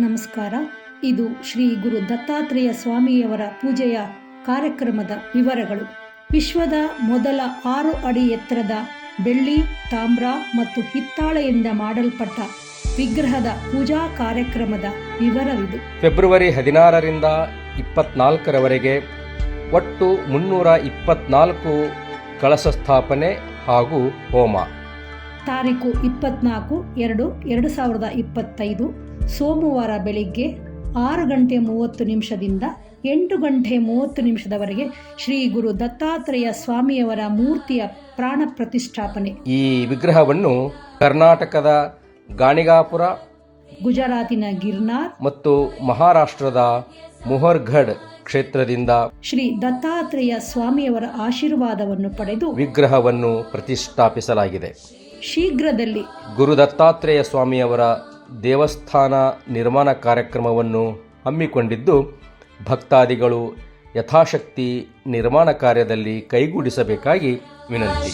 ನಮಸ್ಕಾರ. ಇದು ಶ್ರೀ ಗುರು ದತ್ತಾತ್ರೇಯ ಸ್ವಾಮಿಯವರ ಪೂಜೆಯ ಕಾರ್ಯಕ್ರಮದ ವಿವರಗಳು. ವಿಶ್ವದ ಮೊದಲ 6 ಅಡಿ ಎತ್ತರದ ಬೆಳ್ಳಿ, ತಾಮ್ರ ಮತ್ತು ಹಿತ್ತಾಳೆಯಿಂದ ಮಾಡಲ್ಪಟ್ಟ ವಿಗ್ರಹದ ಪೂಜಾ ಕಾರ್ಯಕ್ರಮದ ವಿವರವಿದು. ಫೆಬ್ರವರಿ 16ರಿಂದ 24ರವರೆಗೆ ಒಟ್ಟು 324 ಕಳಶ ಸ್ಥಾಪನೆ ಹಾಗೂ ಹೋಮ. ತಾರೀಕು 24/2/2025 ಸೋಮವಾರ ಬೆಳಿಗ್ಗೆ 6:30 8:30 ಶ್ರೀ ಗುರು ದತ್ತಾತ್ರೇಯ ಸ್ವಾಮಿಯವರ ಮೂರ್ತಿಯ ಪ್ರಾಣ ಪ್ರತಿಷ್ಠಾಪನೆ. ಈ ವಿಗ್ರಹವನ್ನು ಕರ್ನಾಟಕದ ಗಾಣಿಗಾಪುರ, ಗುಜರಾತಿನ ಗಿರ್ನಾರ್ ಮತ್ತು ಮಹಾರಾಷ್ಟ್ರದ ಮುಹರ್ಘಡ್ ಕ್ಷೇತ್ರದಿಂದ ಶ್ರೀ ದತ್ತಾತ್ರೇಯ ಸ್ವಾಮಿಯವರ ಆಶೀರ್ವಾದವನ್ನು ಪಡೆದು ವಿಗ್ರಹವನ್ನು ಪ್ರತಿಷ್ಠಾಪಿಸಲಾಗಿದೆ. ಶೀಘ್ರದಲ್ಲಿ ಗುರು ದತ್ತಾತ್ರೇಯ ಸ್ವಾಮಿಯವರ ದೇವಸ್ಥಾನ ನಿರ್ಮಾಣ ಕಾರ್ಯಕ್ರಮವನ್ನು ಹಮ್ಮಿಕೊಂಡಿದ್ದು, ಭಕ್ತಾದಿಗಳು ಯಥಾಶಕ್ತಿ ನಿರ್ಮಾಣ ಕಾರ್ಯದಲ್ಲಿ ಕೈಗೂಡಿಸಬೇಕಾಗಿ ವಿನಂತಿ.